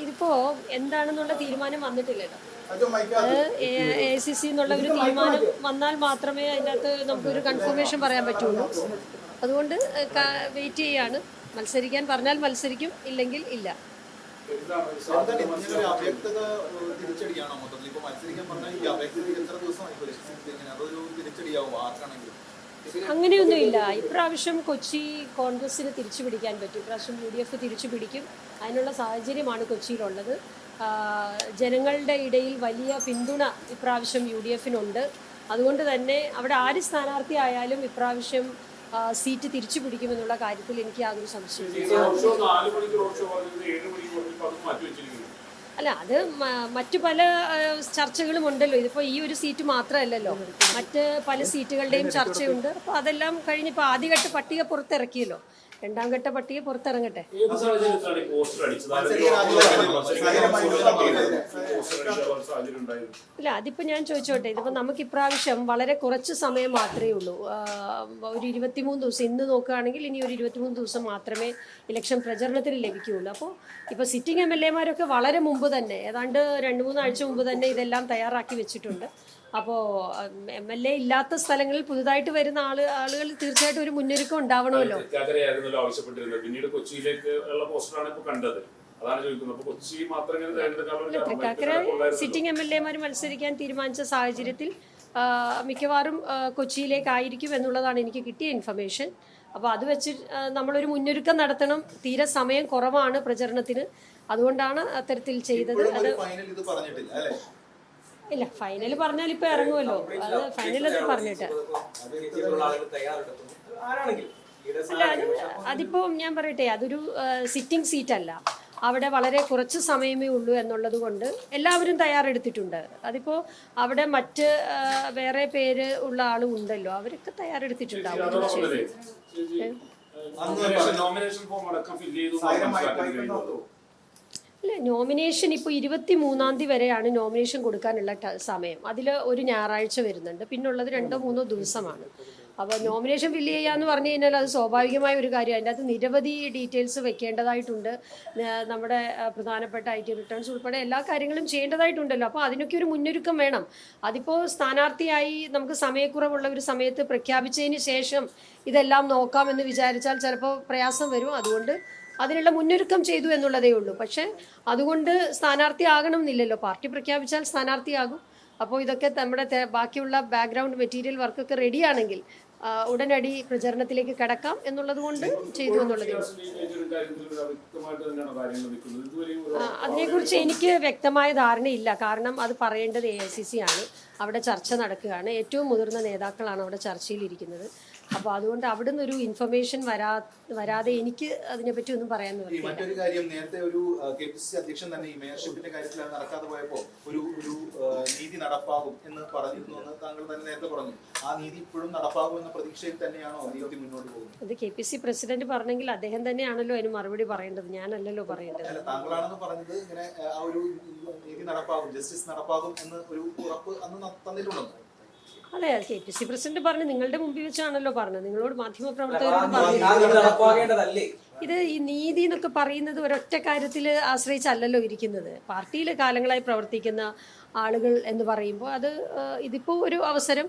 ഇതിപ്പോ എന്താണെന്നുള്ള തീരുമാനം വന്നിട്ടില്ലല്ലോ. അത് AICC എന്നുള്ള ഒരു തീരുമാനം വന്നാൽ മാത്രമേ അതിനകത്ത് നമുക്കൊരു കൺഫർമേഷൻ പറയാൻ പറ്റുള്ളൂ. അതുകൊണ്ട് വെയിറ്റ് ചെയ്യാണ്. മത്സരിക്കാൻ പറഞ്ഞാൽ മത്സരിക്കും, ഇല്ലെങ്കിൽ ഇല്ല. അങ്ങനെയൊന്നുമില്ല. ഇപ്രാവശ്യം കൊച്ചി കോൺഗ്രസിന് തിരിച്ചു പിടിക്കാൻ പറ്റും. ഇപ്രാവശ്യം UDF തിരിച്ചു പിടിക്കും. അതിനുള്ള സാഹചര്യമാണ് കൊച്ചിയിലുള്ളത്. ജനങ്ങളുടെ ഇടയിൽ വലിയ പിന്തുണ ഇപ്രാവശ്യം UDFനുണ്ട്. അതുകൊണ്ട് തന്നെ അവിടെ ആര് സ്ഥാനാർത്ഥി ആയാലും ഇപ്രാവശ്യം സീറ്റ് തിരിച്ചു പിടിക്കുമെന്നുള്ള കാര്യത്തിൽ എനിക്ക് യാതൊരു സംശയമില്ല. അല്ല, അത് മറ്റു പല ചർച്ചകളും ഉണ്ടല്ലോ. ഇതിപ്പോൾ ഈ ഒരു സീറ്റ് മാത്രമല്ലല്ലോ, മറ്റ് പല സീറ്റുകളുടെയും ചർച്ചയുണ്ട്. അപ്പോൾ അതെല്ലാം കഴിഞ്ഞിപ്പോൾ ആദ്യഘട്ട പട്ടിക പുറത്തിറക്കിയല്ലോ. രണ്ടാം ഘട്ട പട്ടിക പുറത്തിറങ്ങട്ടെ. ഇല്ല, അതിപ്പോൾ ഞാൻ ചോദിച്ചോട്ടെ. ഇതിപ്പോൾ നമുക്ക് ഇപ്രാവശ്യം വളരെ കുറച്ച് സമയം മാത്രമേ ഉള്ളൂ. ഒരു 23 ദിവസം ഇന്ന് നോക്കുകയാണെങ്കിൽ ഇനി ഒരു 23 ദിവസം മാത്രമേ ഇലക്ഷൻ പ്രചരണത്തിന് ലഭിക്കുകയുള്ളൂ. അപ്പോൾ ഇപ്പോൾ സിറ്റിംഗ് MLA-മാരൊക്കെ വളരെ മുമ്പ് തന്നെ, ഏതാണ്ട് 2-3 ആഴ്ച മുമ്പ് തന്നെ ഇതെല്ലാം തയ്യാറാക്കി വെച്ചിട്ടുണ്ട്. അപ്പോൾ MLA ഇല്ലാത്ത സ്ഥലങ്ങളിൽ പുതുതായിട്ട് വരുന്ന ആളുകൾ തീർച്ചയായിട്ടും ഒരു മുന്നൊരുക്കം ഉണ്ടാവണമല്ലോ. പിന്നീട് കൊച്ചിയിലേക്ക് ഉള്ള പോസ്റ്ററാണ് ഇപ്പോൾ കണ്ടത്. തൃക്കാക്കര സിറ്റിംഗ് MLA-മാർ മത്സരിക്കാൻ തീരുമാനിച്ച സാഹചര്യത്തിൽ മിക്കവാറും കൊച്ചിയിലേക്കായിരിക്കും എന്നുള്ളതാണ് എനിക്ക് കിട്ടിയ ഇൻഫർമേഷൻ. അപ്പോൾ അത് വെച്ച് നമ്മളൊരു മുന്നൊരുക്കം നടത്തണം. തീരെ സമയം കുറവാണ് പ്രചരണത്തിന്. അതുകൊണ്ടാണ് അത്തരത്തിൽ ചെയ്തത്. അത് ഇല്ല, ഫൈനൽ പറഞ്ഞാൽ ഇപ്പൊ ഇറങ്ങുമല്ലോ. അത് ഫൈനൽ അത് പറഞ്ഞിട്ട് അല്ല, അതിപ്പോ ഞാൻ പറയട്ടെ, അതൊരു സിറ്റിംഗ് സീറ്റ് അല്ല. അവിടെ വളരെ കുറച്ച് സമയമേ ഉള്ളൂ എന്നുള്ളത് കൊണ്ട് എല്ലാവരും തയ്യാറെടുത്തിട്ടുണ്ട്. അതിപ്പോൾ അവിടെ മറ്റ് വേറെ പേര് ഉള്ള ആളും ഉണ്ടല്ലോ, അവരൊക്കെ തയ്യാറെടുത്തിട്ടുണ്ടാവും. അല്ല, നോമിനേഷൻ ഇപ്പോൾ 23-ാം തീയതി വരെയാണ് നോമിനേഷൻ കൊടുക്കാനുള്ള സമയം. അതിൽ ഒരു ഞായറാഴ്ച വരുന്നുണ്ട്, പിന്നുള്ളത് 2-3 ദിവസമാണ്. അപ്പോൾ നോമിനേഷൻ ഫില്ല് ചെയ്യാന്ന് പറഞ്ഞു കഴിഞ്ഞാൽ അത് സ്വാഭാവികമായ ഒരു കാര്യം. അതിൻ്റെ അകത്ത് നിരവധി ഡീറ്റെയിൽസ് വെക്കേണ്ടതായിട്ടുണ്ട്. നമ്മുടെ പ്രധാനപ്പെട്ട IT റിട്ടേൺസ് ഉൾപ്പെടെ എല്ലാ കാര്യങ്ങളും ചെയ്യേണ്ടതായിട്ടുണ്ടല്ലോ. അപ്പോൾ അതിനൊക്കെ ഒരു മുന്നൊരുക്കം വേണം. അതിപ്പോൾ സ്ഥാനാർത്ഥിയായി നമുക്ക് സമയക്കുറവുള്ള ഒരു സമയത്ത് പ്രഖ്യാപിച്ചതിന് ശേഷം ഇതെല്ലാം നോക്കാമെന്ന് വിചാരിച്ചാൽ ചിലപ്പോൾ പ്രയാസം വരും. അതുകൊണ്ട് അതിനുള്ള മുന്നൊരുക്കം ചെയ്തു എന്നുള്ളതേ ഉള്ളൂ. പക്ഷേ അതുകൊണ്ട് സ്ഥാനാർത്ഥിയാകണം എന്നില്ലല്ലോ. പാർട്ടി പ്രഖ്യാപിച്ചാൽ സ്ഥാനാർത്ഥിയാകും. അപ്പോൾ ഇതൊക്കെ നമ്മുടെ ബാക്കിയുള്ള ബാക്ക്ഗ്രൗണ്ട് മെറ്റീരിയൽ വർക്കൊക്കെ റെഡിയാണെങ്കിൽ ഉടനടി പ്രചരണത്തിലേക്ക് കടക്കാം എന്നുള്ളത് കൊണ്ട് ചെയ്തു എന്നുള്ളതേ ഉള്ളൂ. അതിനെക്കുറിച്ച് എനിക്ക് വ്യക്തമായ ധാരണയില്ല. കാരണം അത് പറയേണ്ടത് AICC ആണ്. അവിടെ ചർച്ച നടക്കുകയാണ്. ഏറ്റവും മുതിർന്ന നേതാക്കളാണ് അവിടെ ചർച്ചയിലിരിക്കുന്നത്. അപ്പോൾ അതുകൊണ്ട് അവിടുന്ന് ഒരു ഇൻഫർമേഷൻ വരാതെ എനിക്ക് അതിനെപ്പറ്റി ഒന്നും പറയാൻ പറ്റില്ല. മറ്റൊരു കാര്യം, നേരത്തെ ഒരു KPCC അധ്യക്ഷൻ തന്നെ ഈ മേയർഷിപ്പിന്റെ കാര്യത്തിൽ നടക്കാതെ പോയപ്പോൾ ഒരു നീതി നടപ്പാകും എന്ന് പറഞ്ഞിരുന്നു എന്ന് താങ്കൾ തന്നെ നേരത്തെ പറഞ്ഞു. ആ നീതി ഇപ്പോഴും നടപ്പാകും എന്ന പ്രതീക്ഷയിൽ തന്നെയാണോ നീതി മുന്നോട്ട് പോകുന്നത്? അത് KPCC പ്രസിഡന്റ് പറഞ്ഞെങ്കിൽ അദ്ദേഹം തന്നെയാണല്ലോ അതിന് മറുപടി പറയേണ്ടത്, ഞാനല്ലല്ലോ പറയേണ്ടത്. താങ്കളാണെന്ന് പറഞ്ഞത് ഇങ്ങനെ ആ ഒരു നീതി നടപ്പാകും, ജസ്റ്റിസ് നടപ്പാകും എന്ന് ഒരു ഉറപ്പ് അന്ന് തന്നിട്ടുണ്ടോ? അതെ, KPCC പ്രസിഡന്റ് പറഞ്ഞു. നിങ്ങളുടെ മുമ്പിൽ വെച്ചാണല്ലോ പറഞ്ഞത്, നിങ്ങളോട് മാധ്യമപ്രവർത്തകരോട് പറഞ്ഞു. ഇത് ഈ നീതി എന്നൊക്കെ പറയുന്നത് ഒരൊറ്റ കാര്യത്തിൽ ആശ്രയിച്ചല്ലല്ലോ ഇരിക്കുന്നത്. പാർട്ടിയിൽ കാലങ്ങളായി പ്രവർത്തിക്കുന്ന ആളുകൾ എന്ന് പറയുമ്പോൾ അത് ഇതിപ്പോൾ ഒരു അവസരം,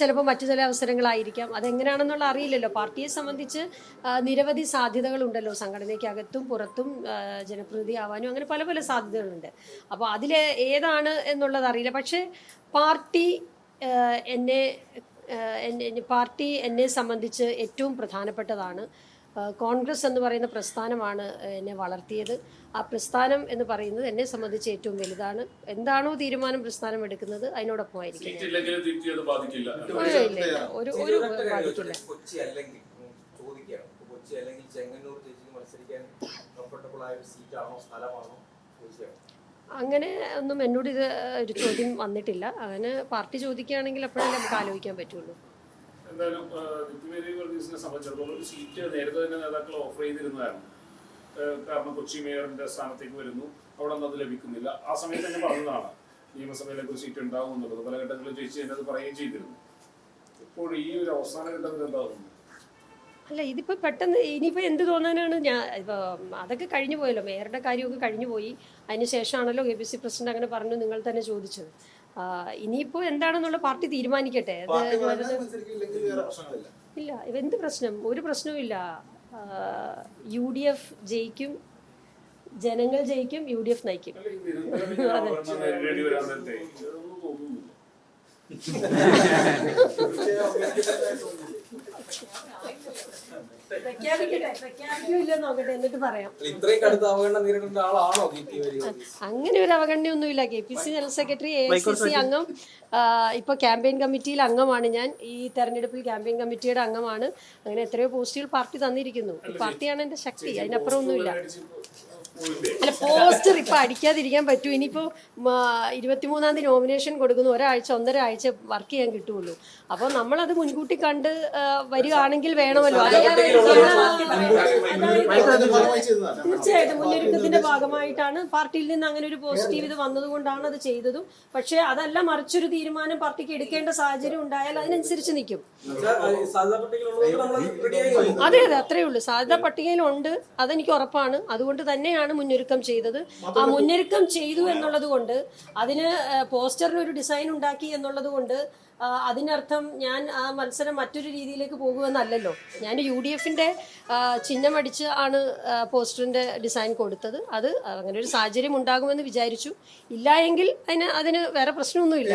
ചിലപ്പോൾ മറ്റു ചില അവസരങ്ങളായിരിക്കാം. അതെങ്ങനെയാണെന്നുള്ള അറിയില്ലല്ലോ. പാർട്ടിയെ സംബന്ധിച്ച് നിരവധി സാധ്യതകളുണ്ടല്ലോ. സംഘടനയ്ക്കകത്തും പുറത്തും ജനപ്രതിനിധി ആവാനും അങ്ങനെ പല പല സാധ്യതകളുണ്ട്. അപ്പോൾ അതിൽ ഏതാണ് എന്നുള്ളത് അറിയില്ല. പക്ഷേ പാർട്ടി എന്നെ സംബന്ധിച്ച് ഏറ്റവും പ്രധാനപ്പെട്ടതാണ്. കോൺഗ്രസ് എന്ന് പറയുന്ന പ്രസ്ഥാനമാണ് എന്നെ വളർത്തിയത്. ആ പ്രസ്ഥാനം എന്ന് പറയുന്നത് എന്നെ സംബന്ധിച്ച് ഏറ്റവും വലുതാണ്. എന്താണോ തീരുമാനം പ്രസ്ഥാനം എടുക്കുന്നത് അതിനോടൊപ്പമായിരിക്കും. അങ്ങനെ ഒന്നും എന്നോട് ഇത് ഒരു ചോദ്യം വന്നിട്ടില്ല. അങ്ങനെ പാർട്ടി ചോദിക്കുകയാണെങ്കിൽ അപ്പോഴല്ലേ നമുക്ക് ആലോചിക്കാൻ പറ്റുള്ളൂ. എന്തായാലും സംബന്ധിച്ചിടത്തോളം ഒരു സീറ്റ് നേരത്തെ തന്നെ നേതാക്കൾ ഓഫർ ചെയ്തിരുന്നതാണ്. കാരണം കൊച്ചി മേയറിന്റെ സ്ഥാനത്തേക്ക് വരുന്നു, അവിടെ നിന്ന് അത് ലഭിക്കുന്നില്ല. ആ സമയത്ത് തന്നെ പറഞ്ഞതാണ് നിയമസഭയിലേക്ക് ഒരു സീറ്റ് ഉണ്ടാകും എന്നുള്ളത്. പല ഘട്ടങ്ങളിൽ ചേച്ചി എന്നത് പറയുകയും ചെയ്തിരുന്നു. ഇപ്പോൾ ഈ ഒരു അവസാന ഘട്ടത്തിൽ എന്താകുന്നു? അല്ല ഇതിപ്പോൾ പെട്ടെന്ന് ഇനിയിപ്പോൾ എന്ത് തോന്നാനാണ് ഞാൻ ഇപ്പോൾ അതൊക്കെ കഴിഞ്ഞു പോയല്ലോ, മേയറുടെ കാര്യമൊക്കെ കഴിഞ്ഞു പോയി. അതിന് ശേഷമാണല്ലോ KPCC പ്രസിഡന്റ് അങ്ങനെ പറഞ്ഞു, നിങ്ങൾ തന്നെ ചോദിച്ചത്. ഇനിയിപ്പോൾ എന്താണെന്നുള്ള പാർട്ടി തീരുമാനിക്കട്ടെ. പാർട്ടി പറയുന്നത് മത്സരിക്കില്ലെങ്കിൽ വേറെ പ്രശ്നങ്ങളില്ല. ഇല്ല, എന്ത് പ്രശ്നം? ഒരു പ്രശ്നവും ഇല്ല. UDF ജയിക്കും, ജനങ്ങൾ ജയിക്കും, UDF നയിക്കും. അല്ല, ഈ നിരന്തരം ഇങ്ങനെ ആവർത്തനം നേരിടേണ്ടി വരാൻ നേരത്തെ ഇതൊന്നും തോന്നുന്നില്ല. പ്രഖ്യാപിക്കില്ല നോക്കട്ടെ, എന്നിട്ട് പറയാം. ഇത്രയും കടുത്ത അവഗണന നേരിടേണ്ട ആളാണോ അങ്ങനെ ഒരു അവഗണനയൊന്നുമില്ല. KPCC ജനറൽ സെക്രട്ടറി, AICC അംഗം, ഇപ്പോൾ ക്യാമ്പയിൻ കമ്മിറ്റിയിൽ അംഗമാണ് ഞാൻ. ഈ തെരഞ്ഞെടുപ്പിൽ ക്യാമ്പയിൻ കമ്മിറ്റിയുടെ അംഗമാണ്. അങ്ങനെ എത്രയോ പോസ്റ്റുകൾ പാർട്ടി തന്നിരിക്കുന്നു. പാർട്ടിയാണ് എൻ്റെ ശക്തി, അതിനപ്പുറം ഒന്നുമില്ല. അല്ല, പോസ്റ്റർ ഇപ്പൊ അടിക്കാതിരിക്കാൻ പറ്റൂ. ഇനിയിപ്പോ 23-ാം തീയതി നോമിനേഷൻ കൊടുക്കുന്നു, ഒരാഴ്ച 1.5 ആഴ്ച വർക്ക് ചെയ്യാൻ കിട്ടുള്ളൂ. അപ്പോൾ നമ്മളത് മുൻകൂട്ടി കണ്ട് വരികയാണെങ്കിൽ വേണമല്ലോ. തീർച്ചയായിട്ടും മുന്നൊരുക്കത്തിന്റെ ഭാഗമായിട്ടാണ് പാർട്ടിയിൽ നിന്ന് അങ്ങനെ ഒരു പോസിറ്റീവ് ഇത് വന്നതുകൊണ്ടാണ് അത് ചെയ്തതും. പക്ഷെ അതല്ല, മറിച്ചൊരു തീരുമാനം പാർട്ടിക്ക് എടുക്കേണ്ട സാഹചര്യം ഉണ്ടായാൽ അതിനനുസരിച്ച് നിൽക്കും. അതെ അതെ, അത്രയേ ഉള്ളൂ. സാധ്യതാ പട്ടികയിലുണ്ട്, അതെനിക്ക് ഉറപ്പാണ്. അതുകൊണ്ട് തന്നെയാണ് മുന്നൊരുക്കം ചെയ്തത്. ആ മുന്നൊരുക്കം ചെയ്തു എന്നുള്ളത് കൊണ്ട്, അതിന് പോസ്റ്ററിന് ഒരു ഡിസൈൻ ഉണ്ടാക്കി എന്നുള്ളത് കൊണ്ട് അതിനർത്ഥം ഞാൻ ആ മത്സരം മറ്റൊരു രീതിയിലേക്ക് പോകുമെന്നല്ലല്ലോ. ഞാൻ UDFന്റെ ചിഹ്നമടിച്ച് ആണ് പോസ്റ്ററിന്റെ ഡിസൈൻ കൊടുത്തത്. അത് അങ്ങനെ ഒരു സാഹചര്യം ഉണ്ടാകുമെന്ന് വിചാരിച്ചു. ഇല്ല എങ്കിൽ അതിന് വേറെ പ്രശ്നമൊന്നുമില്ല.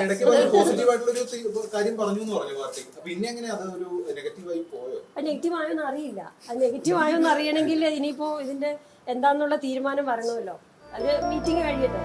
നെഗറ്റീവായോന്ന് അറിയില്ല. അത് നെഗറ്റീവായോന്ന് അറിയണമെങ്കിൽ ഇനിയിപ്പോ ഇതിന്റെ എന്താന്നുള്ള തീരുമാനം വരണമല്ലോ. അത് മീറ്റിംഗ് കഴിയട്ടെ.